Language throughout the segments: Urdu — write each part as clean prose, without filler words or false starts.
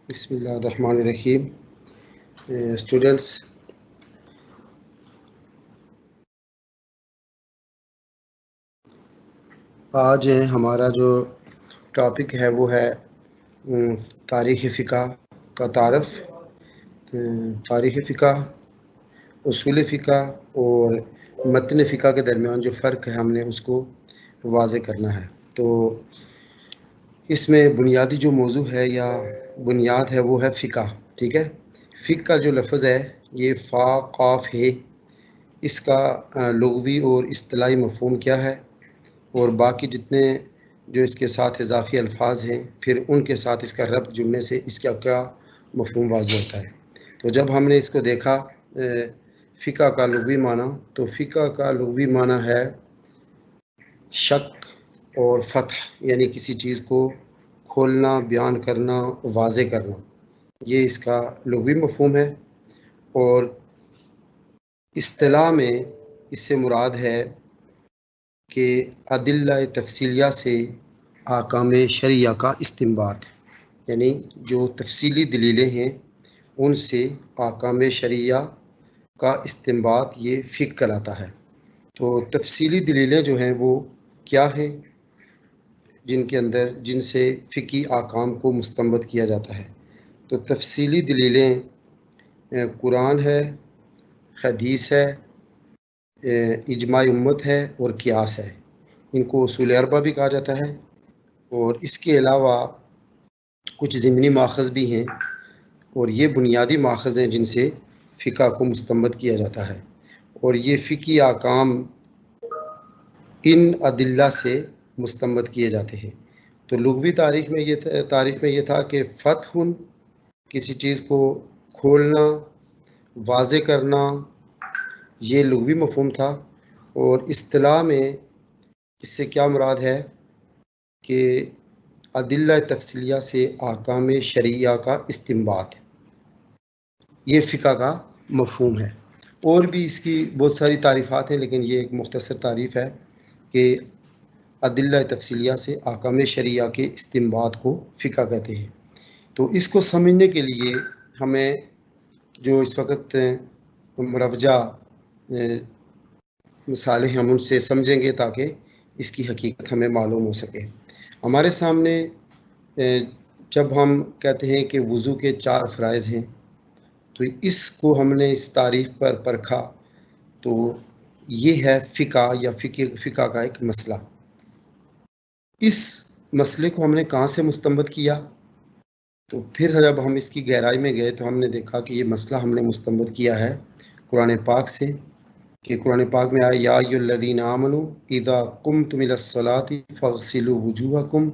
بسم اللہ الرحمن الرحیم. اسٹوڈنٹس، آج ہمارا جو ٹاپک ہے وہ ہے تاریخ فقہ کا تعارف. تاریخ فقہ، اصول فقہ اور متن فقہ کے درمیان جو فرق ہے ہم نے اس کو واضح کرنا ہے. تو اس میں بنیادی جو موضوع ہے یا بنیاد ہے وہ ہے فقہ. ٹھیک ہے، فقہ کا جو لفظ ہے یہ فا قاف ہے. اس کا لغوی اور اصطلاحی مفہوم کیا ہے، اور باقی جتنے جو اس کے ساتھ اضافی الفاظ ہیں پھر ان کے ساتھ اس کا ربط جڑنے سے اس کا کیا مفہوم واضح ہوتا ہے. تو جب ہم نے اس کو دیکھا فقہ کا لغوی معنی، تو فقہ کا لغوی معنی ہے شک اور فتح، یعنی کسی چیز کو کھولنا، بیان کرنا، واضح کرنا، یہ اس کا لغوی مفہوم ہے. اور اصطلاح میں اس سے مراد ہے کہ ادلہ تفصیلیہ سے احکام شرعیہ کا استنباط، یعنی جو تفصیلی دلیلیں ہیں ان سے احکام شرعیہ کا استنباط یہ فقہ کہلاتا ہے. تو تفصیلی دلیلیں جو ہیں وہ کیا ہیں جن سے فقہی احکام کو مستنبط کیا جاتا ہے. تو تفصیلی دلیلیں قرآن ہے، حدیث ہے، اجماع امت ہے اور قیاس ہے. ان کو اصول اربعہ بھی کہا جاتا ہے. اور اس کے علاوہ کچھ ضمنی ماخذ بھی ہیں، اور یہ بنیادی ماخذ ہیں جن سے فقہ کو مستنبط کیا جاتا ہے. اور یہ فقہی احکام ان ادلہ سے مستنبط کیے جاتے ہیں. تو لغوی تعریف میں یہ تھا کہ فتح، کسی چیز کو کھولنا، واضح کرنا، یہ لغوی مفہوم تھا. اور اصطلاح میں اس سے کیا مراد ہے کہ ادلہ تفصیلیہ سے احکام شرعیہ کا استنباط، یہ فقہ کا مفہوم ہے. اور بھی اس کی بہت ساری تعریفات ہیں، لیکن یہ ایک مختصر تعریف ہے کہ ادلہ تفصیلیہ سے احکام شرعیہ کے استنباط کو فقہ کہتے ہیں. تو اس کو سمجھنے کے لیے ہمیں جو اس وقت مروجہ مثالیں ہم ان سے سمجھیں گے تاکہ اس کی حقیقت ہمیں معلوم ہو سکے. ہمارے سامنے جب ہم کہتے ہیں کہ وضو کے 4 فرائض ہیں، تو اس کو ہم نے اس تعریف پر پرکھا تو یہ ہے فقہ یا فقہ کا ایک مسئلہ. اس مسئلے کو ہم نے کہاں سے مستنبط کیا؟ تو پھر جب ہم اس کی گہرائی میں گئے تو ہم نے دیکھا کہ یہ مسئلہ ہم نے مستنبط کیا ہے قرآن پاک سے، کہ قرآن پاک میں آیا یا ایھا الذین آمنوا اذا قمتم الی الصلاۃ فاغسلوا وجوہکم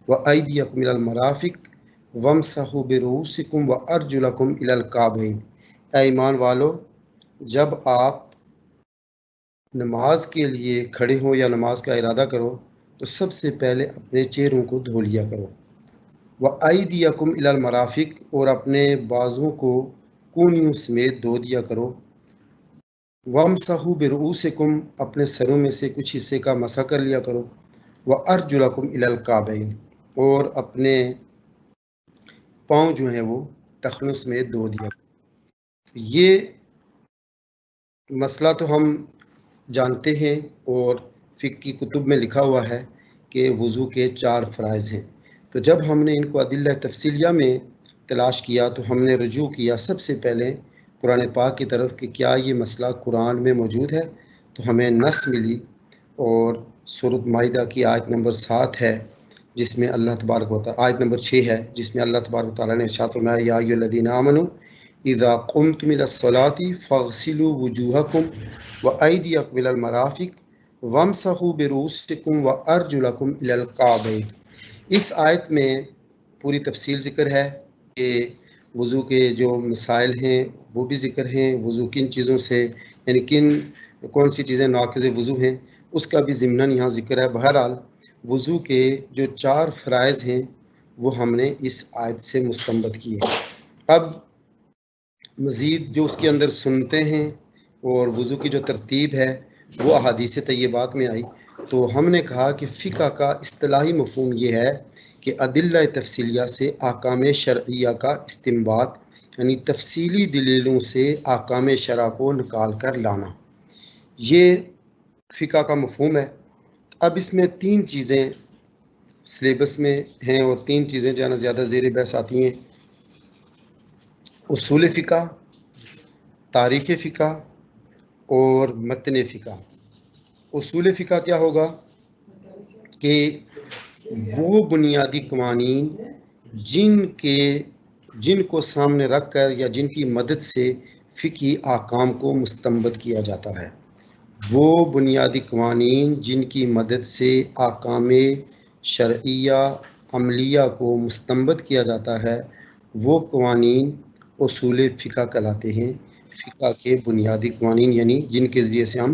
وایدیکم الی المرافق وامسحوا برؤوسکم وارجلکم الی الکعبین. اے ایمان والو، جب آپ نماز کے لیے کھڑے ہوں یا نماز کا ارادہ کرو تو سب سے پہلے اپنے چہروں کو دھو لیا کرو. وَأَيْدِيَكُمْ إِلَى الْمَرَافِقِ، اور اپنے بازوؤں کو کونیوں سمیت دھو دیا کرو. وَامْسَحُوا بِرُؤُوسِكُمْ، اپنے سروں میں سے کچھ حصے کا مسح کر لیا کرو. وَأَرْجُلَكُمْ إِلَى الْكَعْبَيْنِ، اور اپنے پاؤں جو ہیں وہ ٹخنوں سمیت دھو دیا کرو. یہ مسئلہ تو ہم جانتے ہیں اور فقہ کی کتب میں لکھا ہوا ہے کہ وضو کے 4 فرائض ہیں. تو جب ہم نے ان کو ادلہ تفصیلیہ میں تلاش کیا تو ہم نے رجوع کیا سب سے پہلے قرآن پاک کی طرف کہ کیا یہ مسئلہ قرآن میں موجود ہے. تو ہمیں نص ملی، اور سورۃ مائدہ کی آیت نمبر 7 ہے جس میں اللہ تبارک و تعالی، آیت نمبر 6 ہے جس میں اللہ تبارک و تعالی نے ارشاد فرمایا یا ایھا الذین آمنوا اذا قمتم الی الصلاۃ فاغسلوا وجوہکم وایدیکم الی المرافق وامسحوا برؤوسکم وارجلکم الی الکعبین. اس آیت میں پوری تفصیل ذکر ہے کہ وضو کے جو مسائل ہیں وہ بھی ذکر ہیں، وضو کن چیزوں سے، یعنی کون سی چیزیں ناقض وضو ہیں اس کا بھی ضمناً یہاں ذکر ہے. بہرحال وضو کے جو 4 فرائض ہیں وہ ہم نے اس آیت سے مستنبط کیے. اب مزید جو اس کے اندر سنتے ہیں اور وضو کی جو ترتیب ہے وہ احادیث طیبات میں آئی. تو ہم نے کہا کہ فقہ کا اصطلاحی مفہوم یہ ہے کہ ادلہ تفصیلیہ سے احکام شرعیہ کا استنباط، یعنی تفصیلی دلیلوں سے احکام شرع کو نکال کر لانا، یہ فقہ کا مفہوم ہے۔ اب اس میں 3 چیزیں سلیبس میں ہیں اور 3 چیزیں جو ہے نا زیادہ زیر بحث آتی ہیں: اصول فقہ، تاریخ فقہ اور متن فقہ۔ اصول فقہ کیا ہوگا کہ وہ بنیادی قوانین جن کو سامنے رکھ کر یا جن کی مدد سے فقہی احکام کو مستنبط کیا جاتا ہے، وہ بنیادی قوانین جن کی مدد سے احکام شرعیہ عملیہ کو مستنبط کیا جاتا ہے، وہ قوانین اصول فقہ کہلاتے ہیں۔ فقہ کے بنیادی قوانین یعنی جن کے ذریعے سے ہم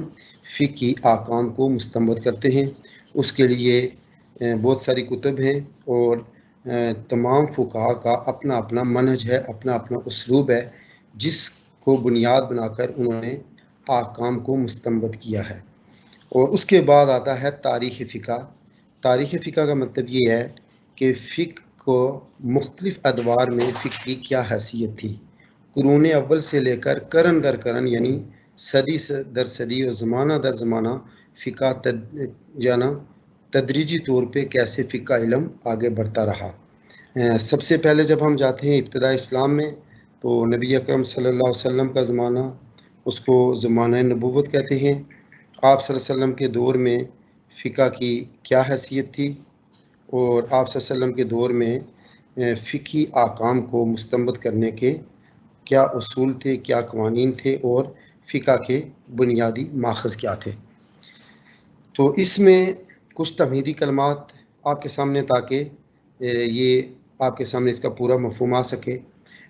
فقہی احکام کو مستنبط کرتے ہیں۔ اس کے لیے بہت ساری کتب ہیں اور تمام فقہا کا اپنا اپنا منہج ہے، اپنا اپنا اسلوب ہے، جس کو بنیاد بنا کر انہوں نے احکام کو مستنبط کیا ہے۔ اور اس کے بعد آتا ہے تاریخ فقہ۔ تاریخ فقہ کا مطلب یہ ہے کہ فقہ کو مختلف ادوار میں فقہ کی کیا حیثیت تھی، قرون اول سے لے کر قرن در قرن، یعنی صدی در صدی اور زمانہ در زمانہ فقہ تدریجی طور پہ کیسے فقہ کا علم آگے بڑھتا رہا۔ سب سے پہلے جب ہم جاتے ہیں ابتداء اسلام میں، تو نبی اکرم صلی اللہ علیہ وسلم کا زمانہ، اس کو زمانہ نبوت کہتے ہیں۔ آپ صلی اللہ علیہ وسلم کے دور میں فقہ کی کیا حیثیت تھی، اور آپ صلی اللہ علیہ وسلم کے دور میں فقہی احکام کو مستنبط کرنے کے کیا اصول تھے، کیا قوانین تھے، اور فقہ کے بنیادی ماخذ کیا تھے۔ تو اس میں کچھ تمہیدی کلمات آپ کے سامنے تاکہ یہ آپ کے سامنے اس کا پورا مفہوم آ سکے۔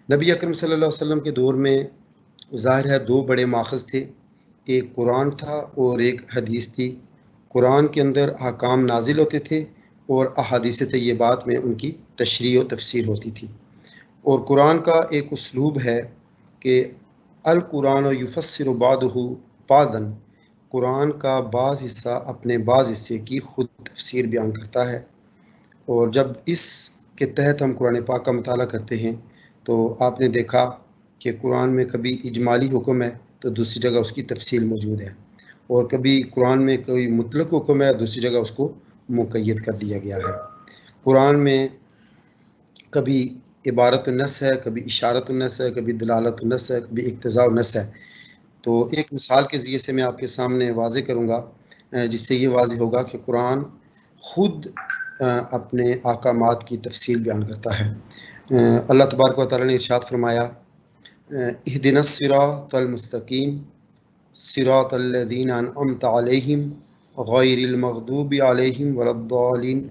نبی اکرم صلی اللہ علیہ وسلم کے دور میں ظاہر ہے 2 بڑے ماخذ تھے، ایک قرآن تھا اور ایک حدیث تھی۔ قرآن کے اندر احکام نازل ہوتے تھے اور احادیث طیبات میں ان کی تشریح و تفسیر ہوتی تھی۔ اور قرآن کا ایک اسلوب ہے کہ القرآن و یفسر بعضہ بعضا، قرآن کا بعض حصہ اپنے بعض حصے کی خود تفسیر بیان کرتا ہے۔ اور جب اس کے تحت ہم قرآن پاک کا مطالعہ کرتے ہیں تو آپ نے دیکھا کہ قرآن میں کبھی اجمالی حکم ہے تو دوسری جگہ اس کی تفصیل موجود ہے، اور کبھی قرآن میں کوئی مطلق حکم ہے، دوسری جگہ اس کو مقید کر دیا گیا ہے۔ قرآن میں کبھی عبارت النص ہے، کبھی اشارت النص ہے، کبھی دلالت النص ہے، کبھی اقتضاء النص ہے۔ تو ایک مثال کے ذریعے سے میں آپ کے سامنے واضح کروں گا، جس سے یہ واضح ہوگا کہ قرآن خود اپنے احکامات کی تفصیل بیان کرتا ہے۔ اللہ تبارک و تعالیٰ نے ارشاد فرمایا، اہدنا الصراط المستقیم صراط الذین انعمت علیہم غیر المغضوب علیہم ولا الضالین۔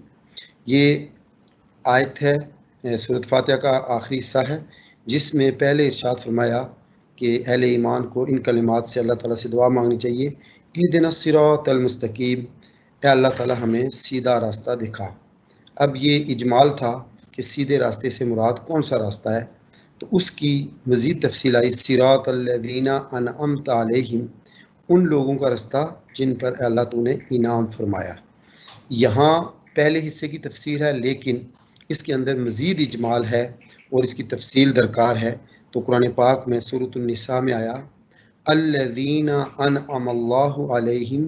یہ آیت ہے سورۃ فاتحہ کا آخری حصہ ہے، جس میں پہلے ارشاد فرمایا کہ اہل ایمان کو ان کلمات سے اللہ تعالیٰ سے دعا مانگنی چاہیے، اہدنا الصراط المستقیم، اے اللہ تعالیٰ ہمیں سیدھا راستہ دکھا۔ اب یہ اجمال تھا کہ سیدھے راستے سے مراد کون سا راستہ ہے، تو اس کی مزید تفصیل آئی، صراط الذین انعمت علیہم، ان لوگوں کا راستہ جن پر اے اللہ تو نے انعام فرمایا۔ یہاں پہلے حصے کی تفسیر ہے، لیکن اس کے اندر مزید اجمال ہے اور اس کی تفصیل درکار ہے۔ تو قرآن پاک میں سورۃ النساء میں آیا، الذین انعم اللہ علیہم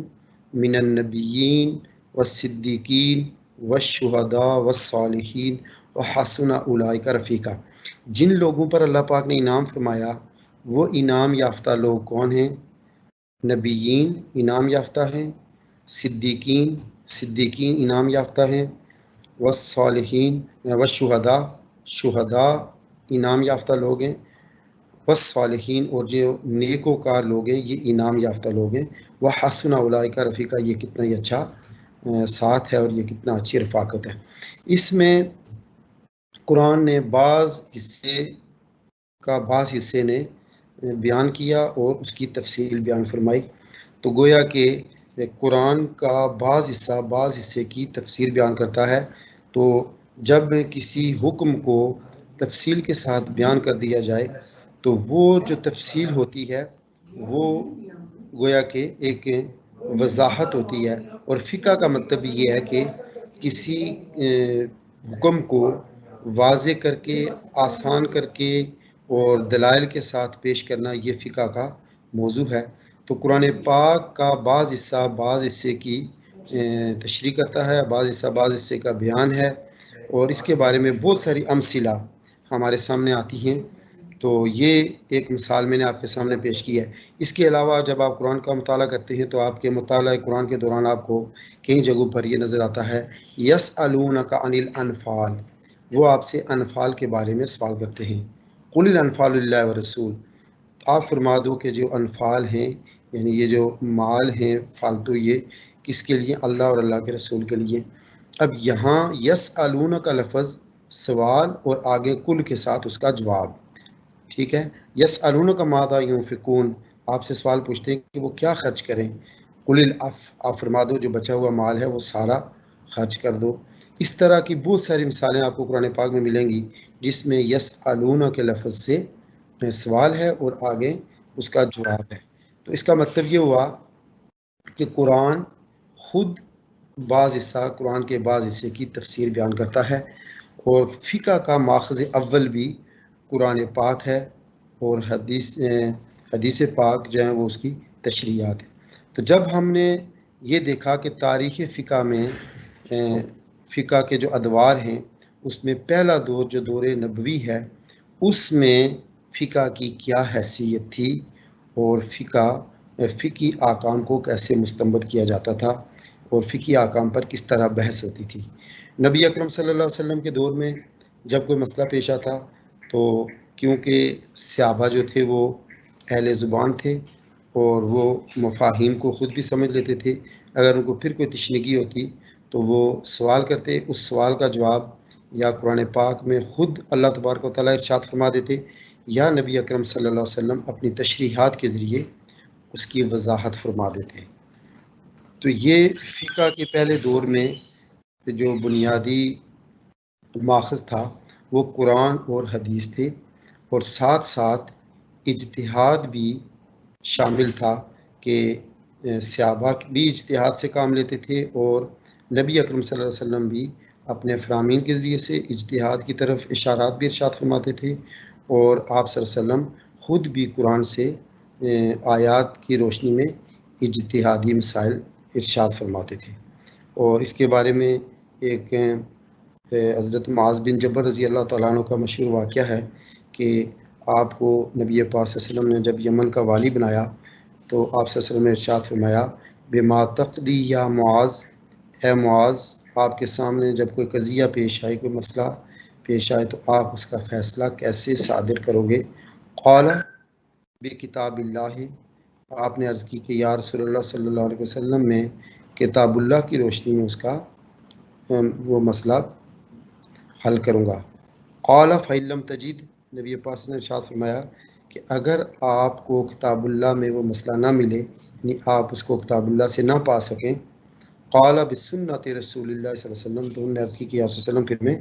من النبیین والصدیقین والشہداء والصالحین وحسن اولئک رفیقا۔ جن لوگوں پر اللہ پاک نے انعام فرمایا وہ انعام یافتہ لوگ کون ہیں؟ نبیین انعام یافتہ ہیں، صدیقین انعام یافتہ ہیں، والصالحین شہداء انعام یافتہ لوگ ہیں، والصالحین اور جو نیکوکار لوگ ہیں یہ انعام یافتہ لوگ ہیں، وحسن اولئک رفیقا، یہ کتنا ہی اچھا ساتھ ہے اور یہ کتنا اچھی رفاقت ہے۔ اس میں قرآن نے بعض حصے نے بیان کیا اور اس کی تفصیل بیان فرمائی۔ تو گویا کہ قرآن کا بعض حصے کی تفسیر بیان کرتا ہے، تو جب کسی حکم کو تفصیل کے ساتھ بیان کر دیا جائے تو وہ جو تفصیل ہوتی ہے وہ گویا کہ ایک وضاحت ہوتی ہے۔ اور فقہ کا مطلب یہ ہے کہ کسی حکم کو واضح کر کے، آسان کر کے اور دلائل کے ساتھ پیش کرنا یہ فقہ کا موضوع ہے۔ تو قرآن پاک کا بعض حصے کی تشریح کرتا ہے، بعض حصے کا بیان ہے، اور اس کے بارے میں بہت ساری امثلہ ہمارے سامنے آتی ہیں۔ تو یہ ایک مثال میں نے آپ کے سامنے پیش کی ہے۔ اس کے علاوہ جب آپ قرآن کا مطالعہ کرتے ہیں تو آپ کے مطالعہ قرآن کے دوران آپ کو کئی جگہوں پر یہ نظر آتا ہے، یسألونک عن الانفال، وہ آپ سے انفال کے بارے میں سوال کرتے ہیں۔ قل الانفال للہ ورسول، آپ فرما دو کہ جو انفال ہیں، یعنی یہ جو مال ہیں فالتو، یہ کس کے لیے؟ اللہ اور اللہ کے رسول کے لیے۔ اب یہاں یسألون کا لفظ سوال اور آگے کل کے ساتھ اس کا جواب، ٹھیک ہے۔ یسألون کا ماذا ينفقون، آپ سے سوال پوچھتے ہیں کہ وہ کیا خرچ کریں۔ قل العف، آپ فرما دو جو بچا ہوا مال ہے وہ سارا خرچ کر دو۔ اس طرح کی بہت ساری مثالیں آپ کو قرآن پاک میں ملیں گی جس میں یسألون کے لفظ سے سوال ہے اور آگے اس کا جواب ہے۔ تو اس کا مطلب یہ ہوا کہ قرآن خود قرآن کے بعض حصے کی تفسیر بیان کرتا ہے، اور فقہ کا ماخذ اول بھی قرآن پاک ہے، اور حدیث پاک جو ہیں وہ اس کی تشریحات ہیں۔ تو جب ہم نے یہ دیکھا کہ تاریخ فقہ میں فقہ کے جو ادوار ہیں اس میں پہلا دور جو دور نبوی ہے، اس میں فقہ کی کیا حیثیت تھی اور فقہی احکام کو کیسے مستنبط کیا جاتا تھا اور فقہی احکام پر کس طرح بحث ہوتی تھی۔ نبی اکرم صلی اللہ علیہ وسلم کے دور میں جب کوئی مسئلہ پیش آتا تو کیونکہ صحابہ جو تھے وہ اہل زبان تھے اور وہ مفاہیم کو خود بھی سمجھ لیتے تھے، اگر ان کو پھر کوئی تشنگی ہوتی تو وہ سوال کرتے، اس سوال کا جواب یا قرآن پاک میں خود اللہ تبارک و تعالیٰ ارشاد فرما دیتے، یا نبی اکرم صلی اللہ علیہ وسلم اپنی تشریحات کے ذریعے اس کی وضاحت فرما دیتے۔ تو یہ فقہ کے پہلے دور میں جو بنیادی ماخذ تھا وہ قرآن اور حدیث تھے، اور ساتھ ساتھ اجتہاد بھی شامل تھا کہ صحابہ بھی اجتہاد سے کام لیتے تھے، اور نبی اکرم صلی اللہ علیہ وسلم بھی اپنے فرامین کے ذریعے سے اجتہاد کی طرف اشارات بھی ارشاد فرماتے تھے، اور آپ صلی اللہ علیہ وسلم خود بھی قرآن سے آیات کی روشنی میں اجتہادی مسائل ارشاد فرماتے تھے۔ اور اس کے بارے میں ایک حضرت معاذ بن جبل رضی اللہ تعالیٰ عنہ کا مشہور واقعہ ہے کہ آپ کو نبی پاک صلی اللہ علیہ وسلم نے جب یمن کا والی بنایا تو آپ صلی اللہ علیہ وسلم نے ارشاد فرمایا، بما تقضی یا معاذ، اے معاذ آپ کے سامنے جب کوئی قضیہ پیش آئے، کوئی مسئلہ پیش آئے تو آپ اس کا فیصلہ کیسے صادر کرو گے؟ قال بکتاب اللہ، آپ نے عرض کی کہ یا رسول اللہ صلی اللہ علیہ وسلم میں کتاب اللہ کی روشنی میں اس کا وہ مسئلہ حل کروں گا۔ قال فإن لم تجد، نبی پاک نے ارشاد فرمایا کہ اگر آپ کو کتاب اللہ میں وہ مسئلہ نہ ملے، یعنی آپ اس کو کتاب اللہ سے نہ پا سکیں، قال بسنت رسول اللہ صلی اللہ علیہ وسلم، تو انہوں نے عرض کی کہ یا رسول اللہ علیہ وسلم پھر میں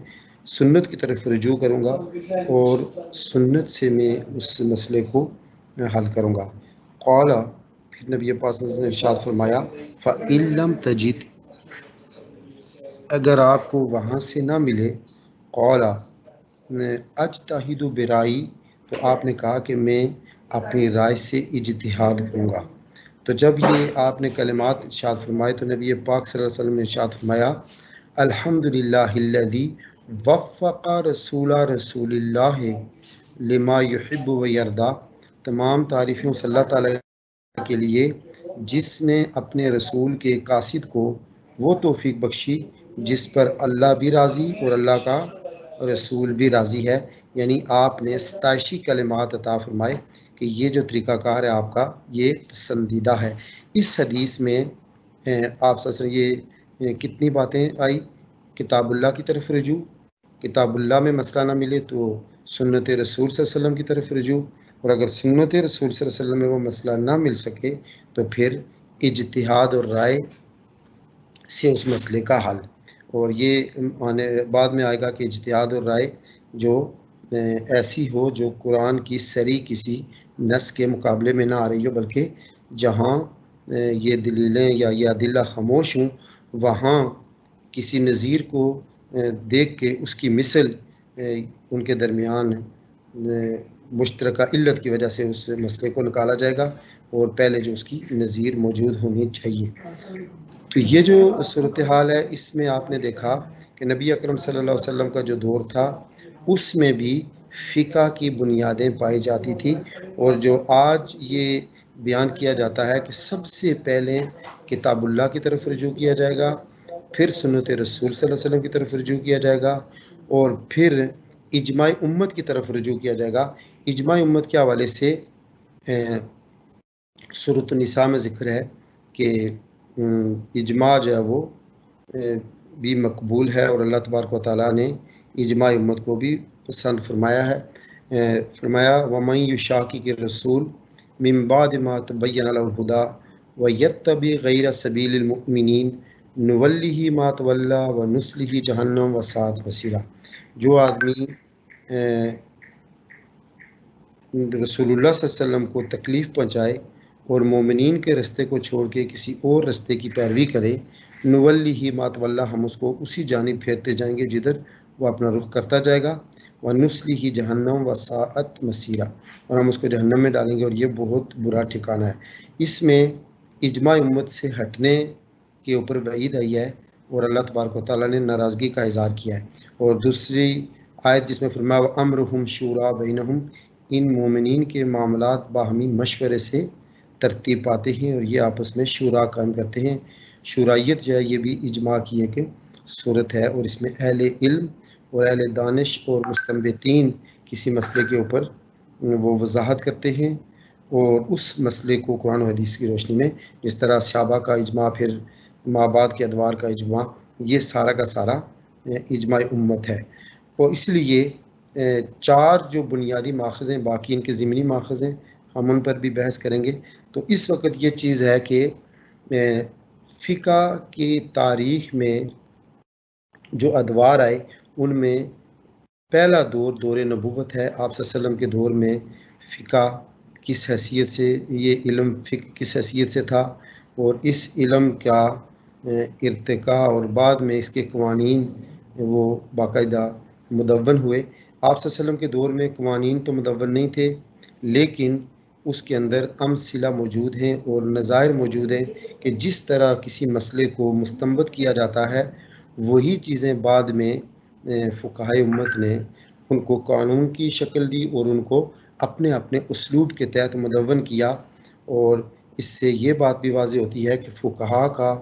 سنت کی طرف رجوع کروں گا اور سنت سے میں اس مسئلے کو حل کروں گا۔ قال، پھر نبی پاک نے ارشاد فرمایا فإن لم تجد، اگر آپ کو وہاں سے نہ ملے، قال اجتہد برائی، تو آپ نے کہا کہ میں اپنی رائے سے اجتہاد کروں گا۔ تو جب یہ آپ نے کلمات ارشاد فرمائے تو نبی پاک صلی اللہ علیہ وسلم نے ارشاد فرمایا، الحمدللہ الذی وفق رسول اللہ لما یحب و یرضی، تمام تعریفیں صلی اللہ تعالیٰ کے لیے جس نے اپنے رسول کے قاصد کو وہ توفیق بخشی جس پر اللہ بھی راضی اور اللہ کا رسول بھی راضی ہے، یعنی آپ نے ستائشی کلمات عطا فرمائے کہ یہ جو طریقہ کار ہے آپ کا یہ پسندیدہ ہے۔ اس حدیث میں آپ سے یہ کتنی باتیں آئی؟ کتاب اللہ کی طرف رجوع، کتاب اللہ میں مسئلہ نہ ملے تو سنت رسول صلی اللہ علیہ وسلم کی طرف رجوع، اور اگر سنت رسول صلی اللہ علیہ وسلم میں وہ مسئلہ نہ مل سکے تو پھر اجتہاد اور رائے سے اس مسئلے کا حل۔ اور یہ بعد میں آئے گا کہ اجتہاد اور رائے جو ایسی ہو جو قرآن کی صریح کسی نص کے مقابلے میں نہ آ رہی ہو، بلکہ جہاں یہ دلیلیں یا یہ ادلہ خاموش ہوں وہاں کسی نظیر کو دیکھ کے اس کی مثل ان کے درمیان مشترکہ علت کی وجہ سے اس مسئلے کو نکالا جائے گا، اور پہلے جو اس کی نظیر موجود ہونی چاہیے۔ تو یہ جو صورتحال ہے، اس میں آپ نے دیکھا کہ نبی اکرم صلی اللہ علیہ وسلم کا جو دور تھا اس میں بھی فقہ کی بنیادیں پائی جاتی تھی، اور جو آج یہ بیان کیا جاتا ہے کہ سب سے پہلے کتاب اللہ کی طرف رجوع کیا جائے گا، پھر سنت رسول صلی اللہ علیہ وسلم کی طرف رجوع کیا جائے گا، اور پھر اجماع امت کی طرف رجوع کیا جائے گا۔ اجماع امت کے حوالے سے سورۃ النساء میں ذکر ہے کہ اجماع جو ہے وہ بھی مقبول ہے، اور اللہ تبارک و تعالیٰ نے اجماع امت کو بھی پسند فرمایا ہے۔ فرمایا وَمَن يُشَاقِقِ الرَّسُولَ مِن بَعْدِ مَا تَبَيَّنَ لَهُ الْهُدَىٰ وَيَتَّبِعْ غَيْرَ سَبِيلِ الْمُؤْمِنِينَ نُوَلِّهِ مَا تَوَلَّىٰ وَنُصْلِهِ جَهَنَّمَ وَسَاءَتْ مَصِيرًا۔ جو آدمی رسول اللہ صلی اللہ علیہ وسلم کو تکلیف پہنچائے اور مومنین کے رستے کو چھوڑ کے کسی اور رستے کی پیروی کرے، نولی ما تولی، ہم اس کو اسی جانب پھیرتے جائیں گے جدھر وہ اپنا رخ کرتا جائے گا، ونصلیہ جہنم وساءت مصیرا، اور ہم اس کو جہنم میں ڈالیں گے، اور یہ بہت برا ٹھکانہ ہے۔ اس میں اجماع امت سے ہٹنے کے اوپر وعید آئی ہے، اور اللہ تبارک و تعالیٰ نے ناراضگی کا اظہار کیا ہے۔ اور دوسری آیت جس میں فرمایا وَأَمْرُهُمْ شُورَىٰ بَيْنَهُمْ، ان مومنین کے معاملات باہمی مشورے سے ترتیب پاتے ہیں، اور یہ آپس میں شورا قائم کرتے ہیں۔ شورائیت جو ہے یہ بھی اجماع کی ایک صورت ہے، اور اس میں اہل علم اور اہل دانش اور مستنبطین کسی مسئلے کے اوپر وہ وضاحت کرتے ہیں، اور اس مسئلے کو قرآن و حدیث کی روشنی میں، جس طرح صحابہ کا اجماع، پھر مابعد کے ادوار کا اجماع، یہ سارا کا سارا اجماع امت ہے۔ اور اس لیے چار جو بنیادی ماخذ ہیں، باقی ان کے ضمنی ماخذ ہیں، ہم ان پر بھی بحث کریں گے۔ تو اس وقت یہ چیز ہے کہ فقہ کی تاریخ میں جو ادوار آئے ان میں پہلا دور نبوت ہے۔ آپ صلی اللہ علیہ وسلم کے دور میں فقہ کس حیثیت سے، یہ علم فقہ کس حیثیت سے تھا، اور اس علم کا ارتقاء اور بعد میں اس کے قوانین وہ باقاعدہ مدون ہوئے۔ آپ صلی اللہ علیہ وسلم کے دور میں قوانین تو مدون نہیں تھے، لیکن اس کے اندر امثلہ موجود ہیں اور نظائر موجود ہیں کہ جس طرح کسی مسئلے کو مستنبط کیا جاتا ہے، وہی چیزیں بعد میں فقہائے امت نے ان کو قانون کی شکل دی، اور ان کو اپنے اپنے اسلوب کے تحت مدون کیا۔ اور اس سے یہ بات بھی واضح ہوتی ہے کہ فقہا کا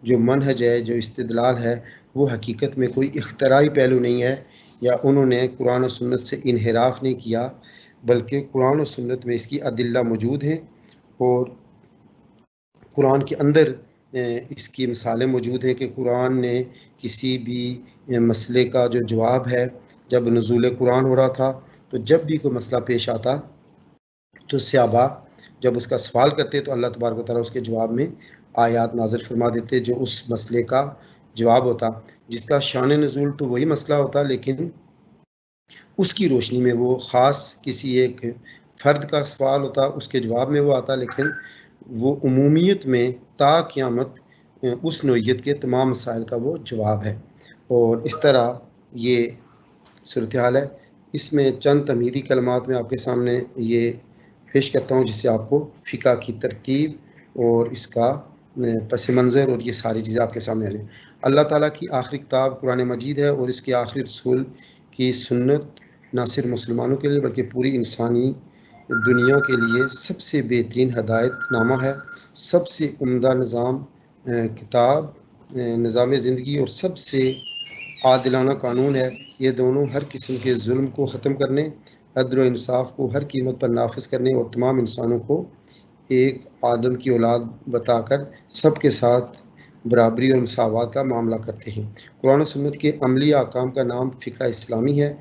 جو منہج ہے، جو استدلال ہے، وہ حقیقت میں کوئی اختراعی پہلو نہیں ہے، یا انہوں نے قرآن و سنت سے انحراف نہیں کیا، بلکہ قرآن و سنت میں اس کی ادلہ موجود ہیں، اور قرآن کے اندر اس کی مثالیں موجود ہیں کہ قرآن نے کسی بھی مسئلے کا جو جواب ہے، جب نزول قرآن ہو رہا تھا تو جب بھی کوئی مسئلہ پیش آتا تو صحابہ جب اس کا سوال کرتے تو اللہ تبارک و تعالیٰ اس کے جواب میں آیات نازل فرما دیتے جو اس مسئلے کا جواب ہوتا، جس کا شان نزول تو وہی مسئلہ ہوتا، لیکن اس کی روشنی میں وہ خاص کسی ایک فرد کا سوال ہوتا، اس کے جواب میں وہ آتا، لیکن وہ عمومیت میں تا قیامت اس نوعیت کے تمام مسائل کا وہ جواب ہے۔ اور اس طرح یہ صورتحال ہے۔ اس میں چند تمہیدی کلمات میں آپ کے سامنے یہ پیش کرتا ہوں، جس سے آپ کو فقہ کی ترتیب اور اس کا پس منظر اور یہ ساری چیزیں آپ کے سامنے آ جائیں۔ اللہ تعالیٰ کی آخری کتاب قرآن مجید ہے، اور اس کے آخری رسول کی سنت نہ صرف مسلمانوں کے لیے بلکہ پوری انسانی دنیا کے لیے سب سے بہترین ہدایت نامہ ہے، سب سے عمدہ نظام کتاب، نظام زندگی، اور سب سے عادلانہ قانون ہے۔ یہ دونوں ہر قسم کے ظلم کو ختم کرنے، عدل و انصاف کو ہر قیمت پر نافذ کرنے، اور تمام انسانوں کو ایک آدم کی اولاد بتا کر سب کے ساتھ برابری اور مساوات کا معاملہ کرتے ہیں۔ قرآن و سنت کے عملی احکام کا نام فقہ اسلامی ہے۔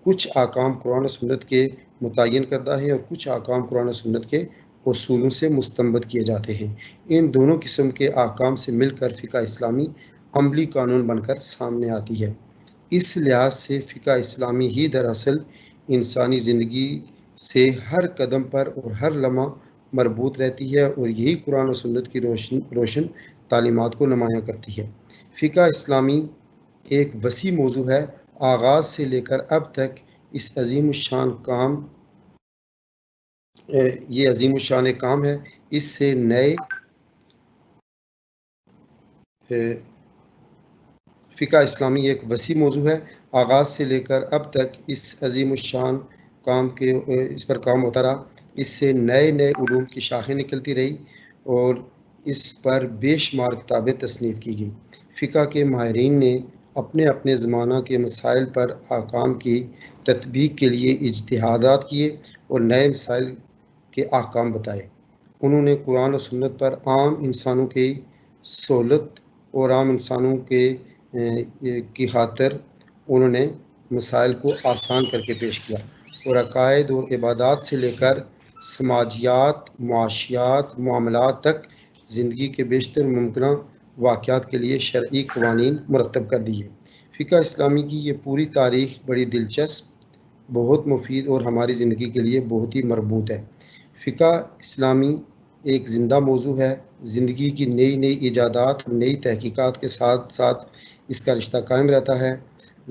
کچھ احکام قرآن و سنت کے متعین کردہ ہیں، اور کچھ احکام قرآن و سنت کے اصولوں سے مستنبط کیے جاتے ہیں۔ ان دونوں قسم کے احکام سے مل کر فقہ اسلامی عملی قانون بن کر سامنے آتی ہے۔ اس لحاظ سے فقہ اسلامی ہی دراصل انسانی زندگی سے ہر قدم پر اور ہر لمحہ مربوط رہتی ہے، اور یہی قرآن و سنت کی روشن تعلیمات کو نمایاں کرتی ہے۔ فقہ اسلامی ایک وسیع موضوع ہے، آغاز سے لے کر اب تک اس عظیم الشان کام یہ عظیم الشان کام ہے۔ اس سے نئے فقہ اسلامی ایک وسیع موضوع ہے، آغاز سے لے کر اب تک اس عظیم الشان اس پر کام ہوتا رہا۔ اس سے نئے نئے علوم کی شاخیں نکلتی رہی اور اس پر بے شمار کتابیں تصنیف کی گئیں۔ فقہ کے ماہرین نے اپنے اپنے زمانہ کے مسائل پر احکام کی تطبیق کے لیے اجتہادات کیے اور نئے مسائل کے احکام بتائے۔ انہوں نے قرآن و سنت پر عام انسانوں کی سہولت اور عام انسانوں کی خاطر انہوں نے مسائل کو آسان کر کے پیش کیا اور عقائد اور عبادات سے لے کر سماجیات، معاشیات، معاملات تک زندگی کے بیشتر ممکنہ واقعات کے لیے شرعی قوانین مرتب کر دیے۔ فقہ اسلامی کی یہ پوری تاریخ بڑی دلچسپ، بہت مفید اور ہماری زندگی کے لیے بہت ہی مربوط ہے۔ فقہ اسلامی ایک زندہ موضوع ہے۔ زندگی کی نئی نئی ایجادات اور نئی تحقیقات کے ساتھ ساتھ اس کا رشتہ قائم رہتا ہے۔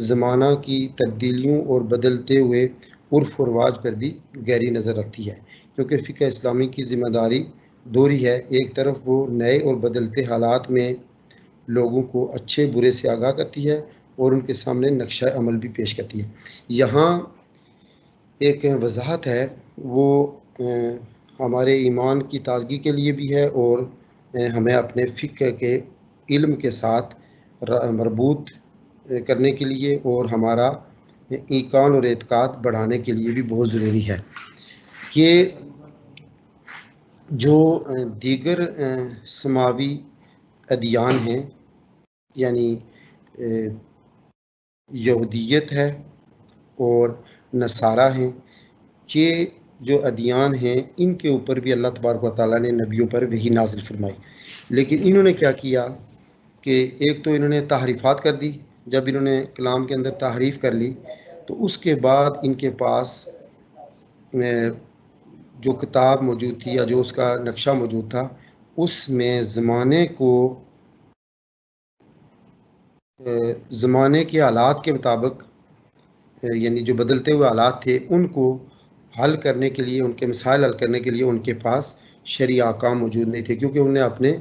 زمانہ کی تبدیلیوں اور بدلتے ہوئے عرف و رواج پر بھی گہری نظر رکھتی ہے، کیونکہ فقہ اسلامی کی ذمہ داری دوہری ہے۔ ایک طرف وہ نئے اور بدلتے حالات میں لوگوں کو اچھے برے سے آگاہ کرتی ہے اور ان کے سامنے نقشہ عمل بھی پیش کرتی ہے۔ یہاں ایک وضاحت ہے، وہ ہمارے ایمان کی تازگی کے لیے بھی ہے اور ہمیں اپنے فقہ کے علم کے ساتھ مربوط کرنے کے لیے اور ہمارا ایقان اور اعتقاد بڑھانے کے لیے بھی بہت ضروری ہے کہ جو دیگر سماوی ادیان ہیں، یعنی یہودیت ہے اور نصارہ ہیں، یہ جو ادیان ہیں ان کے اوپر بھی اللہ تبارک و تعالیٰ نے نبیوں پر وحی نازل فرمائی، لیکن انہوں نے کیا کیا کہ ایک تو انہوں نے تحریفات کر دی۔ جب انہوں نے کلام کے اندر تحریف کر لی تو اس کے بعد ان کے پاس جو کتاب موجود تھی یا جو اس کا نقشہ موجود تھا اس میں زمانے کے حالات کے مطابق، یعنی جو بدلتے ہوئے حالات تھے ان کو حل کرنے کے لیے، ان کے مسائل حل کرنے کے لیے ان کے پاس شرعی احکام موجود نہیں تھے، کیونکہ انہوں نے اپنے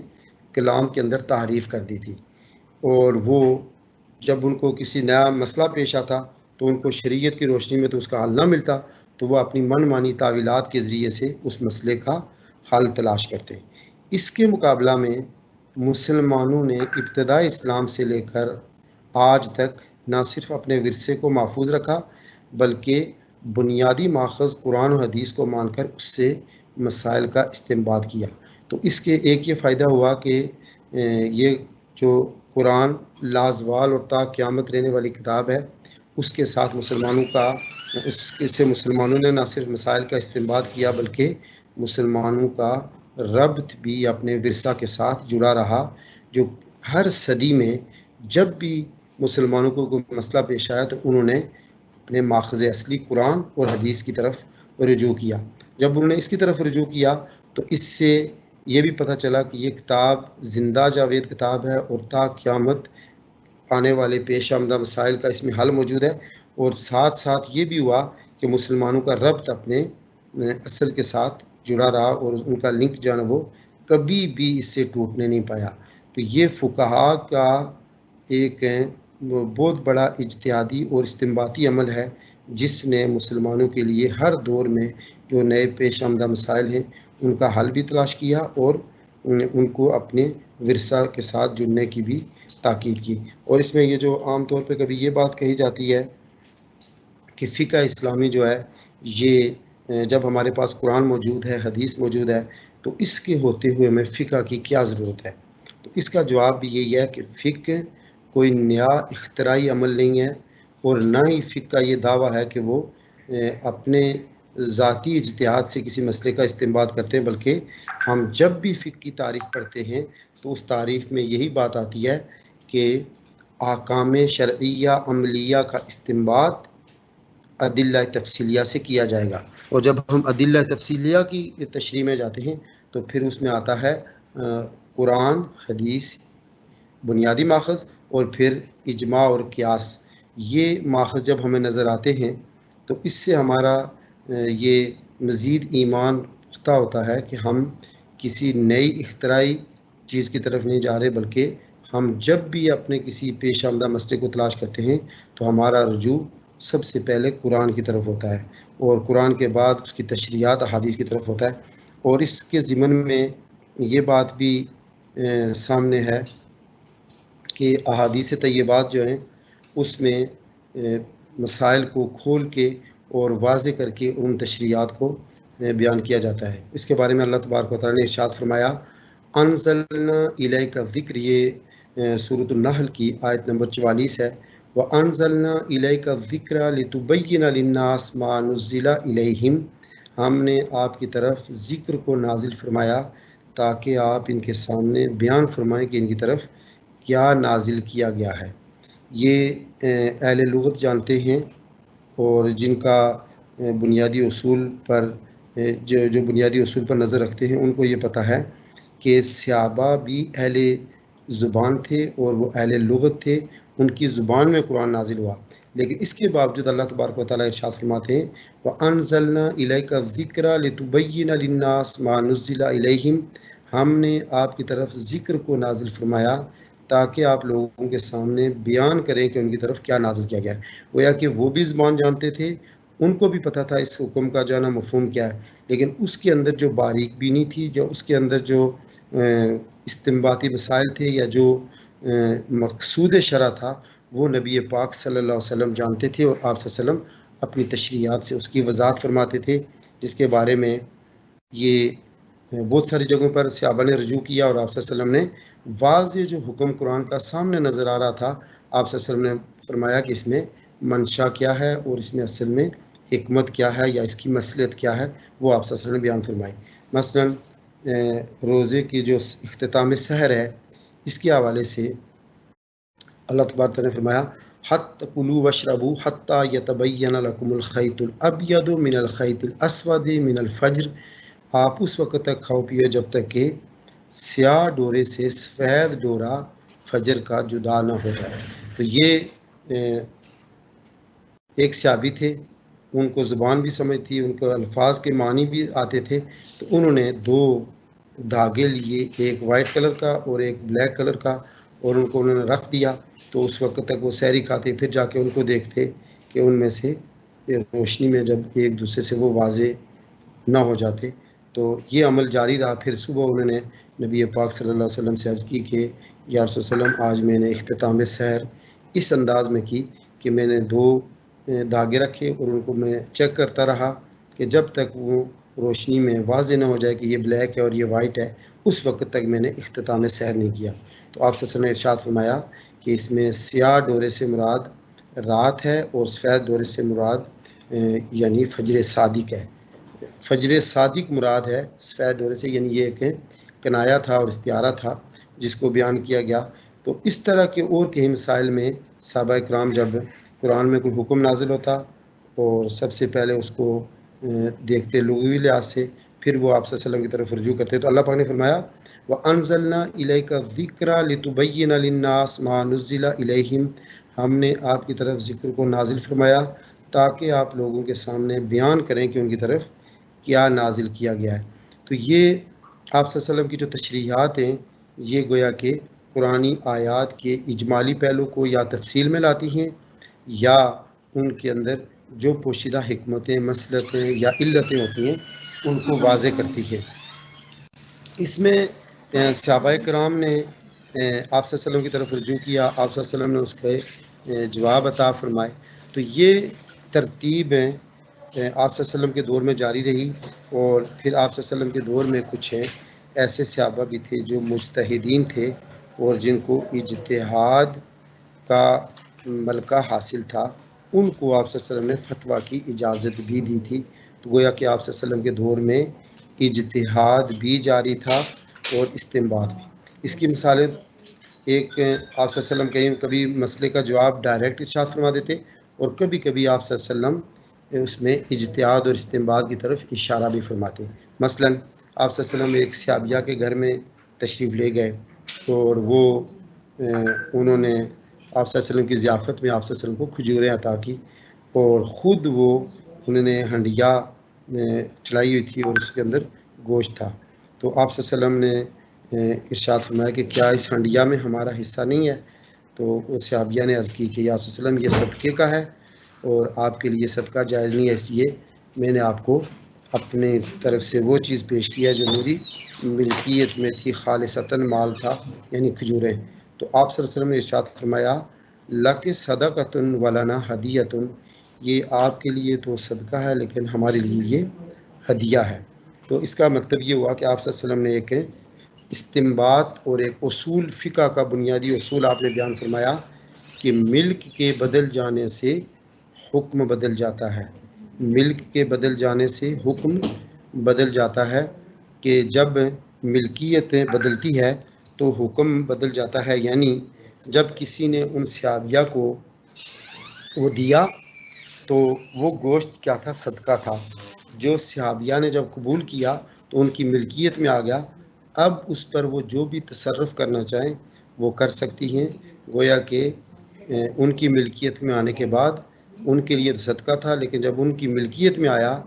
کلام کے اندر تحریف کر دی تھی۔ اور وہ جب ان کو کسی نیا مسئلہ پیش آتا تو ان کو شریعت کی روشنی میں تو اس کا حل نہ ملتا تو وہ اپنی من مانی تعویلات کے ذریعے سے اس مسئلے کا حل تلاش کرتے۔ اس کے مقابلہ میں مسلمانوں نے ابتدائی اسلام سے لے کر آج تک نہ صرف اپنے ورثے کو محفوظ رکھا بلکہ بنیادی ماخذ قرآن و حدیث کو مان کر اس سے مسائل کا استنباط کیا۔ تو اس کے ایک یہ فائدہ ہوا کہ یہ جو قرآن لازوال اور تا قیامت رہنے والی کتاب ہے، اس کے ساتھ اس سے مسلمانوں نے نہ صرف مسائل کا استنباط کیا بلکہ مسلمانوں کا ربط بھی اپنے ورثہ کے ساتھ جڑا رہا، جو ہر صدی میں جب بھی مسلمانوں کو کوئی مسئلہ پیش آیا تو انہوں نے اپنے ماخذ اصلی قرآن اور حدیث کی طرف رجوع کیا۔ جب انہوں نے اس کی طرف رجوع کیا تو اس سے یہ بھی پتہ چلا کہ یہ کتاب زندہ جاوید کتاب ہے اور تا قیامت آنے والے پیش آمدہ مسائل کا اس میں حل موجود ہے، اور ساتھ ساتھ یہ بھی ہوا کہ مسلمانوں کا ربط اپنے اصل کے ساتھ جڑا رہا اور ان کا لنک جو ہے وہ کبھی بھی اس سے ٹوٹنے نہیں پایا۔ تو یہ فقہا کا ایک بہت بڑا اجتہادی اور استنباطی عمل ہے جس نے مسلمانوں کے لیے ہر دور میں جو نئے پیش آمدہ مسائل ہیں ان کا حل بھی تلاش کیا اور ان کو اپنے ورثہ کے ساتھ جڑنے کی بھی تاکید کی۔ اور اس میں یہ جو عام طور پہ کبھی یہ بات کہی جاتی ہے کہ فقہ اسلامی جو ہے یہ جب ہمارے پاس قرآن موجود ہے، حدیث موجود ہے، تو اس کے ہوتے ہوئے ہمیں فقہ کی کیا ضرورت ہے؟ تو اس کا جواب بھی یہی ہے کہ فقہ کوئی نیا اختراعی عمل نہیں ہے اور نہ ہی فقہ کا یہ دعویٰ ہے کہ وہ اپنے ذاتی اجتہاد سے کسی مسئلے کا استنباط کرتے ہیں، بلکہ ہم جب بھی فقہ کی تاریخ پڑھتے ہیں تو اس تاریخ میں یہی بات آتی ہے کہ احکام شرعیہ عملیہ کا استنباط ادلہ تفصیلیہ سے کیا جائے گا، اور جب ہم ادلہ تفصیلیہ کی تشریح میں جاتے ہیں تو پھر اس میں آتا ہے قرآن، حدیث بنیادی ماخذ، اور پھر اجماع اور قیاس، یہ ماخذ جب ہمیں نظر آتے ہیں تو اس سے ہمارا یہ مزید ایمان پختہ ہوتا ہے کہ ہم کسی نئی اختراعی چیز کی طرف نہیں جا رہے، بلکہ ہم جب بھی اپنے کسی پیش آمدہ مسئلے کو تلاش کرتے ہیں تو ہمارا رجوع سب سے پہلے قرآن کی طرف ہوتا ہے، اور قرآن کے بعد اس کی تشریحات احادیث کی طرف ہوتا ہے۔ اور اس کے ضمن میں یہ بات بھی سامنے ہے کہ احادیث طیبات جو ہیں اس میں مسائل کو کھول کے اور واضح کر کے ان تشریحات کو بیان کیا جاتا ہے۔ اس کے بارے میں اللہ تبارک و تعالیٰ نے ارشاد فرمایا، انزلنا الیک الذکر، یہ سورۃ النحل کی آیت نمبر 44 ہے۔ وانزلنا الیک الذکر لتبین للناس ما نزل الیہم، ہم نے آپ کی طرف ذکر کو نازل فرمایا تاکہ آپ ان کے سامنے بیان فرمائیں کہ ان کی طرف کیا نازل کیا گیا ہے۔ یہ اہل لغت جانتے ہیں، اور جن کا بنیادی اصول پر جو بنیادی اصول پر نظر رکھتے ہیں ان کو یہ پتہ ہے کہ صحابہ بھی اہل زبان تھے اور وہ اہل لغت تھے، ان کی زبان میں قرآن نازل ہوا، لیکن اس کے باوجود اللہ تبارک و تعالیٰ ارشاد فرماتے ہیں وَأَنزَلْنَا إِلَيْكَ الذِّكْرَ لِتُبَيِّنَ لِلنَّاسِ مَا نُزِّلَ إِلَيْهِمْ، ہم نے آپ کی طرف ذکر کو نازل فرمایا تاکہ آپ لوگوں کے سامنے بیان کریں کہ ان کی طرف کیا نازل کیا گیا ہے۔ گویا کہ وہ بھی زبان جانتے تھے، ان کو بھی پتہ تھا اس حکم کا جو ہے نا مفہوم کیا ہے، لیکن اس کے اندر جو باریک بینی تھی، جو اس کے اندر جو استنباطی مسائل تھے یا جو مقصود شرع تھا، وہ نبی پاک صلی اللہ علیہ وسلم جانتے تھے، اور آپ صلی اللہ علیہ وسلم اپنی تشریحات سے اس کی وضاحت فرماتے تھے، جس کے بارے میں یہ بہت ساری جگہوں پر صحابہ نے رجوع کیا، اور آپ صلی اللہ علیہ وسلم نے واضح جو حکم قرآن کا سامنے نظر آ رہا تھا، آپ صلی اللہ علیہ وسلم نے فرمایا کہ اس میں منشا کیا ہے اور اس میں اصل میں حکمت کیا ہے یا اس کی مصلحت کیا ہے، وہ آپ صلی اللہ علیہ وسلم نے بیان فرمائی۔ مثلا روزے کی جو اختتام سحر ہے، اس کے حوالے سے اللہ تبارک نے فرمایا حتی کلوا واشربوا حتی یتبین لکم الخیط الابیض من الخیط الاسود من الفجر، آپ اس وقت تک کھاؤ پیو جب تک کہ سیاہ ڈورے سے سفید ڈورا فجر کا جدا نہ ہو جائے۔ تو یہ ایک صحابی تھے، ان کو زبان بھی سمجھ تھی، ان کو الفاظ کے معنی بھی آتے تھے، تو انہوں نے دو دھاگے لیے، ایک وائٹ کلر کا اور ایک بلیک کلر کا، اور ان کو انہوں نے رکھ دیا، تو اس وقت تک وہ سحری کھاتے، پھر جا کے ان کو دیکھتے کہ ان میں سے روشنی میں جب ایک دوسرے سے وہ واضح نہ ہو جاتے، تو یہ عمل جاری رہا۔ پھر صبح انہوں نے نبی پاک صلی اللہ علیہ وسلم سے عرض کی کہ یا رسول اللہ علیہ وسلم، آج میں نے اختتام سحر اس انداز میں کی کہ میں نے دو دھاگے رکھے اور ان کو میں چیک کرتا رہا کہ جب تک وہ روشنی میں واضح نہ ہو جائے کہ یہ بلیک ہے اور یہ وائٹ ہے، اس وقت تک میں نے اختتام سحر نہیں کیا۔ تو آپ صلی اللہ علیہ وسلم نے ارشاد فرمایا کہ اس میں سیاہ ڈورے سے مراد رات ہے اور سفید ڈورے سے مراد یعنی فجر صادق ہے۔ فجر صادق مراد ہے سفید ڈورے سے، یعنی یہ ایک کنایا تھا اور استعارہ تھا جس کو بیان کیا گیا۔ تو اس طرح کے اور کئی مسائل میں صحابہ اکرام جب قرآن میں کوئی حکم نازل ہوتا اور سب سے پہلے اس کو دیکھتے لغوی لحاظ سے، پھر وہ آپ صلی اللہ علیہ وسلم کی طرف رجوع کرتے۔ تو اللہ پاک نے فرمایا وَأَنزَلْنَا إِلَيْكَ الذِّكْرَ لِتُبَيِّنَ لِلنَّاسِ مَا نُزِّلَ إِلَيْهِمْ، ہم نے آپ کی طرف ذکر کو نازل فرمایا تاکہ آپ لوگوں کے سامنے بیان کریں کہ ان کی طرف کیا نازل کیا گیا ہے۔ تو یہ آپ صلی اللہ علیہ وسلم کی جو تشریحات ہیں، یہ گویا کہ قرآنی آیات کے اجمالی پہلو کو یا تفصیل میں لاتی ہیں، یا ان کے اندر جو پوشیدہ حکمتیں، مصلحتیں یا علتیں ہوتی ہیں ان کو واضح کرتی ہے۔ اس میں صحابہ کرام نے آپ صلی اللہ علیہ وسلم کی طرف رجوع کیا، آپ صلی اللہ علیہ وسلم نے اس کے جواب عطا فرمائے۔ تو یہ ترتیب آپ صلی اللہ علیہ وسلم کے دور میں جاری رہی، اور پھر آپ صلی اللہ علیہ وسلم کے دور میں کچھ ایسے صحابہ بھی تھے جو مجتہدین تھے اور جن کو اجتہاد کا ملکہ حاصل تھا، ان کو آپ صلی اللہ علیہ وسلم نے فتویٰ کی اجازت بھی دی تھی۔ تو گویا کہ آپ صلی اللہ علیہ وسلم کے دور میں اجتہاد بھی جاری تھا اور استنباط بھی۔ اس کی مثالیں ایک آپ صلی اللہ علیہ وسلم کہیں کبھی مسئلے کا جواب ڈائریکٹ ارشاد فرما دیتے، اور کبھی کبھی آپ صلی اللہ علیہ وسلم اس میں اجتہاد اور استنباط کی طرف اشارہ بھی فرماتے۔ مثلا آپ صلی اللہ علیہ وسلم ایک صحابیہ کے گھر میں تشریف لے گئے، اور وہ انہوں نے آپ صلی اللہ علیہ وسلم کی ضیافت میں آپ صلی اللہ علیہ وسلم کو کھجوریں عطا کی، اور خود وہ انہوں نے ہنڈیا چلائی ہوئی تھی اور اس کے اندر گوشت تھا۔ تو آپ صلی اللہ علیہ وسلم نے ارشاد فرمایا کہ کیا اس ہنڈیا میں ہمارا حصہ نہیں ہے؟ تو اس صحابیہ نے عرض کی کہ یا رسول اللہ وسلم یہ صدقے کا ہے اور آپ کے لیے صدقہ جائز نہیں ہے، اس لیے میں نے آپ کو اپنے طرف سے وہ چیز پیش کیا جو میری ملکیت میں تھی، خالصتاً مال تھا یعنی کھجوریں۔ تو آپ صلی اللہ علیہ وسلم نے ارشاد فرمایا لَکِ صدقۃ ولنا ہدیۃ، یہ آپ کے لیے تو صدقہ ہے لیکن ہمارے لیے یہ ہدیہ ہے۔ تو اس کا مطلب یہ ہوا کہ آپ صلی اللہ علیہ وسلم نے ایک استنباط اور ایک اصول فقہ کا بنیادی اصول آپ نے بیان فرمایا کہ ملک کے بدل جانے سے حکم بدل جاتا ہے، ملک کے بدل جانے سے حکم بدل جاتا ہے، کہ جب ملکیتیں بدلتی ہے تو حکم بدل جاتا ہے، یعنی جب کسی نے ان صحابیہ کو وہ دیا تو وہ گوشت کیا تھا؟ صدقہ تھا۔ جو صحابیہ نے جب قبول کیا تو ان کی ملکیت میں آ گیا، اب اس پر وہ جو بھی تصرف کرنا چاہیں وہ کر سکتی ہیں، گویا کہ ان کی ملکیت میں آنے کے بعد ان کے لیے تو صدقہ تھا، لیکن جب ان کی ملکیت میں آیا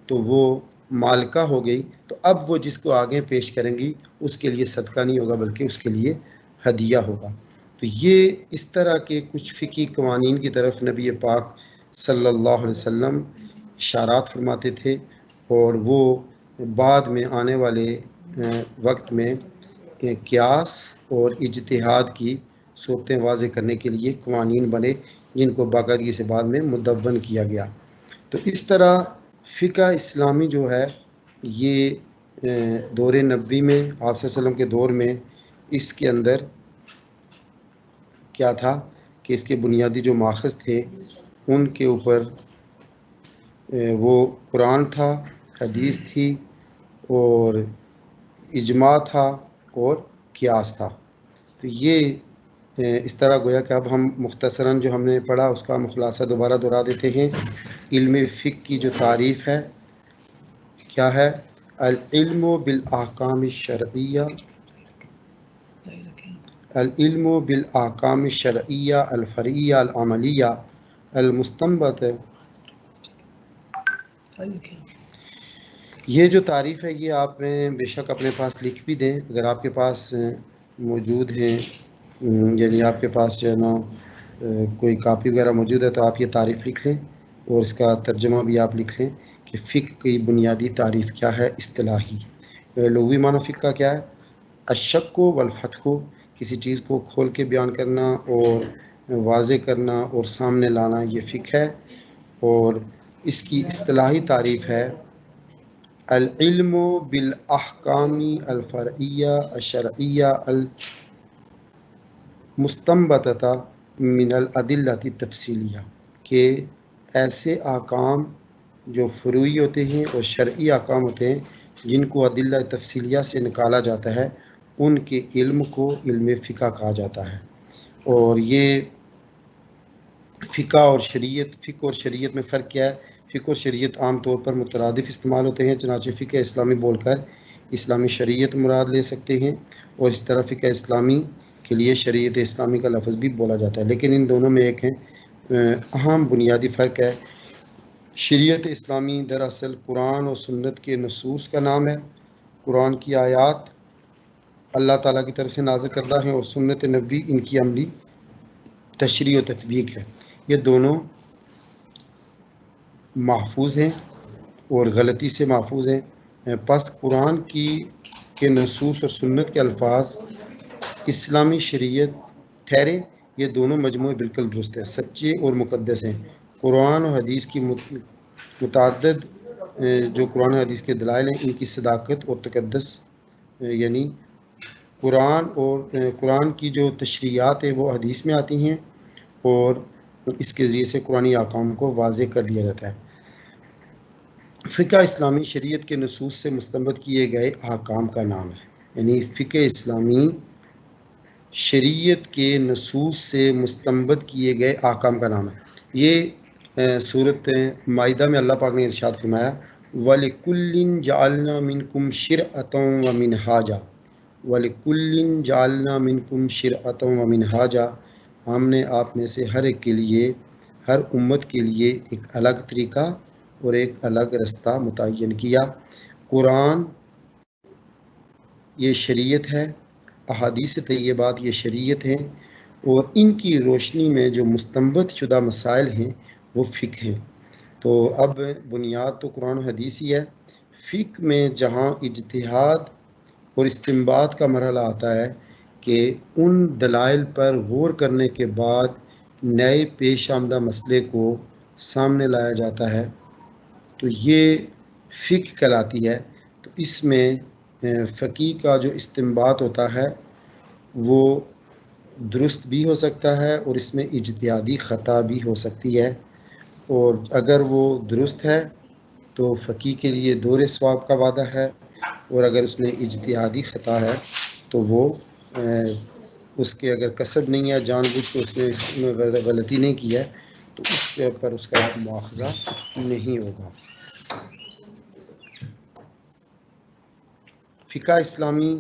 تو وہ مالکہ ہو گئی، تو اب وہ جس کو آگے پیش کریں گی اس کے لیے صدقہ نہیں ہوگا بلکہ اس کے لیے ہدیہ ہوگا۔ تو یہ اس طرح کے کچھ فقہی قوانین کی طرف نبی پاک صلی اللہ علیہ وسلم اشارات فرماتے تھے، اور وہ بعد میں آنے والے وقت میں قیاس اور اجتہاد کی صورتیں واضح کرنے کے لیے قوانین بنے، جن کو باقاعدگی سے بعد میں مدون کیا گیا۔ تو اس طرح فقہ اسلامی جو ہے یہ دور نبوی میں آپ صلی اللہ علیہ وسلم کے دور میں اس کے اندر کیا تھا کہ اس کے بنیادی جو ماخذ تھے ان کے اوپر وہ قرآن تھا، حدیث تھی اور اجماع تھا اور قیاس تھا۔ تو یہ اس طرح گویا کہ اب ہم مختصراً جو ہم نے پڑھا اس کا خلاصہ دوبارہ دہرا دیتے ہیں۔ علم فقہ کی جو تعریف ہے کیا ہے؟ العلم بالاحکام الشرعیہ، العلم بالاحکام الشرعیہ الفرعیہ العملیہ المستنبط۔ یہ جو تعریف ہے یہ آپ بے شک اپنے پاس لکھ بھی دیں، اگر آپ کے پاس موجود ہیں، یعنی آپ کے پاس جو ہے نا کوئی کاپی وغیرہ موجود ہے تو آپ یہ تعریف لکھ لیں، اور اس کا ترجمہ بھی آپ لکھ لیں کہ فقہ کی بنیادی تعریف کیا ہے اصطلاحی۔ لغوی معنی فقہ کا کیا ہے؟ الشق والفتح، کسی چیز کو کھول کے بیان کرنا اور واضح کرنا اور سامنے لانا، یہ فقہ ہے۔ اور اس کی اصطلاحی تعریف ہے العلم بالاحکام الفرعیہ الشرعیہ المستنبطہ من الادلۃ التفصیلیہ، کہ ایسے احکام جو فروعی ہوتے ہیں اور شرعی احکام ہوتے ہیں جن کو ادلہ تفصیلیہ سے نکالا جاتا ہے، ان کے علم کو علم فقہ کہا جاتا ہے۔ اور یہ فقہ اور شریعت میں فرق کیا ہے؟ فقہ اور شریعت عام طور پر مترادف استعمال ہوتے ہیں، چنانچہ فقہ اسلامی بول کر اسلامی شریعت مراد لے سکتے ہیں، اور اس طرح فقہ اسلامی کے لیے شریعت اسلامی کا لفظ بھی بولا جاتا ہے، لیکن ان دونوں میں ایک اہم بنیادی فرق ہے۔ شریعت اسلامی دراصل قرآن اور سنت کے نصوص کا نام ہے۔ قرآن کی آیات اللہ تعالیٰ کی طرف سے نازل کردہ ہیں اور سنت نبی ان کی عملی تشریح و تطبیق ہے۔ یہ دونوں محفوظ ہیں اور غلطی سے محفوظ ہیں۔ پس قرآن کے نصوص اور سنت کے الفاظ اسلامی شریعت ٹھہرے، یہ دونوں مجموعے بالکل درست ہیں، سچے اور مقدس ہیں۔ قرآن اور حدیث کی متعدد جو قرآن و حدیث کے دلائل ہیں ان کی صداقت اور تقدس، یعنی قرآن کی جو تشریعات ہیں وہ حدیث میں آتی ہیں اور اس کے ذریعے سے قرآنی احکام کو واضح کر دیا جاتا ہے۔ فقہ اسلامی شریعت کے نصوص سے مستنبط کیے گئے احکام کا نام ہے، یعنی فقہ اسلامی شریعت کے نصوص سے مستنبط کیے گئے احکام کا نام ہے۔ یہ سورۃ مائدہ میں اللہ پاک نے ارشاد فرمایا وَلِكُلٍّ جَعَلْنَا مِنْكُمْ شِرْعَةً وَمِنْهَاجًا، وَلِكُلٍّ جَعَلْنَا مِنْكُمْ شِرْعَةً وَمِنْهَاجًا، ہم نے آپ میں سے ہر ایک کے لیے، ہر امت کے لیے ایک الگ طریقہ اور ایک الگ رستہ متعین کیا۔ قرآن یہ شریعت ہے، احادیث طیبات یہ شریعت ہیں، اور ان کی روشنی میں جو مستنبط شدہ مسائل ہیں وہ فقہ ہیں۔ تو اب بنیاد تو قرآن و حدیث ہی ہے۔ فقہ میں جہاں اجتہاد اور استنباط کا مرحلہ آتا ہے کہ ان دلائل پر غور کرنے کے بعد نئے پیش آمدہ مسئلے کو سامنے لایا جاتا ہے، تو یہ فقہ کہلاتی ہے۔ تو اس میں فقیہ کا جو استنباط ہوتا ہے وہ درست بھی ہو سکتا ہے اور اس میں اجتہادی خطا بھی ہو سکتی ہے، اور اگر وہ درست ہے تو فقیہ کے لیے دور ثواب کا وعدہ ہے، اور اگر اس میں اجتہادی خطا ہے تو وہ اس کے اگر قصد نہیں ہے، جان بوجھ کے اس نے اس میں غلطی نہیں کی ہے، تو اس کے پر اس کا مواخذہ نہیں ہوگا۔ فقہ اسلامی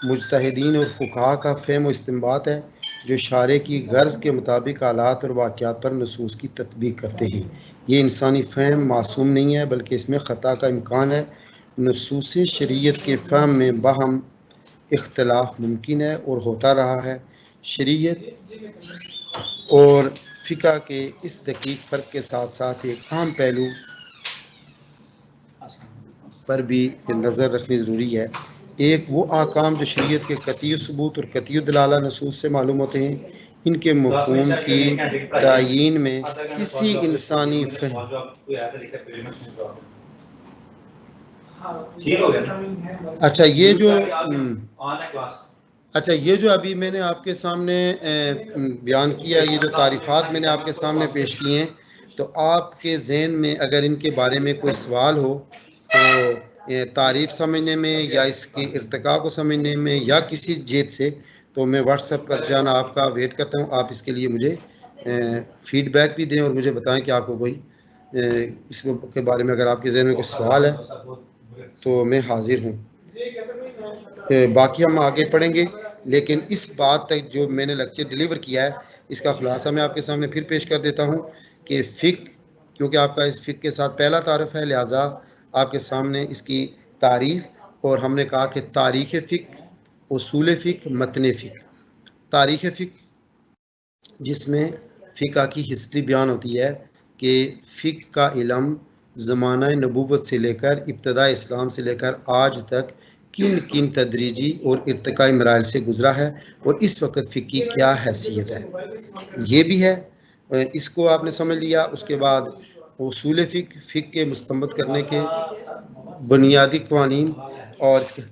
مجتہدین اور فقہاء کا فہم و استنباط ہے جو شارع کی غرض کے مطابق حالات اور واقعات پر نصوص کی تطبیق کرتے ہیں۔ یہ انسانی فہم معصوم نہیں ہے بلکہ اس میں خطا کا امکان ہے۔ نصوص شریعت کے فہم میں باہم اختلاف ممکن ہے اور ہوتا رہا ہے۔ شریعت اور فقہ کے اس دقیق فرق کے ساتھ ساتھ ایک اہم پہلو پر بھی نظر رکھنی ضروری ہے۔ ایک وہ احکام جو شریعت کے قطعی ثبوت اور قطعی دلالہ نصوص سے معلوم ہوتے ہیں، ان کے مفہوم کی تعیین میں کسی انسانی فہم اچھا یہ جو ابھی میں نے آپ کے سامنے بیان کیا، یہ جو تعریفات میں نے آپ کے سامنے پیش کی ہیں، تو آپ کے ذہن میں اگر ان کے بارے میں کوئی سوال ہو تو تعریف سمجھنے میں یا اس کے ارتقاء کو سمجھنے میں یا کسی جہت سے، تو میں واٹس ایپ پر جانا آپ کا ویٹ کرتا ہوں۔ آپ اس کے لیے مجھے فیڈ بیک بھی دیں اور مجھے بتائیں کہ آپ کو کوئی اس کے بارے میں اگر آپ کے ذہن میں کوئی سوال ہے تو میں حاضر ہوں۔ باقی ہم آگے پڑھیں گے، لیکن اس بات تک جو میں نے لیکچر ڈیلیور کیا ہے اس کا خلاصہ میں آپ کے سامنے پھر پیش کر دیتا ہوں کہ فقہ، کیونکہ آپ کا اس فقہ کے ساتھ پہلا تعارف ہے، لہٰذا آپ کے سامنے اس کی تعریف، اور ہم نے کہا کہ تاریخ فقہ، اصول فقہ، متن فقہ۔ تاریخ فقہ جس میں فقہ کی ہسٹری بیان ہوتی ہے کہ فقہ کا علم زمانہ نبوت سے لے کر ابتداء اسلام سے لے کر آج تک کن کن تدریجی اور ارتقائی مراحل سے گزرا ہے، اور اس وقت فقہ کی کیا حیثیت ہے، یہ بھی ہے۔ اس کو آپ نے سمجھ لیا۔ اس کے بعد اصول فقہ، فقہ کے مستنبط کرنے کے بنیادی قوانین اور اس کے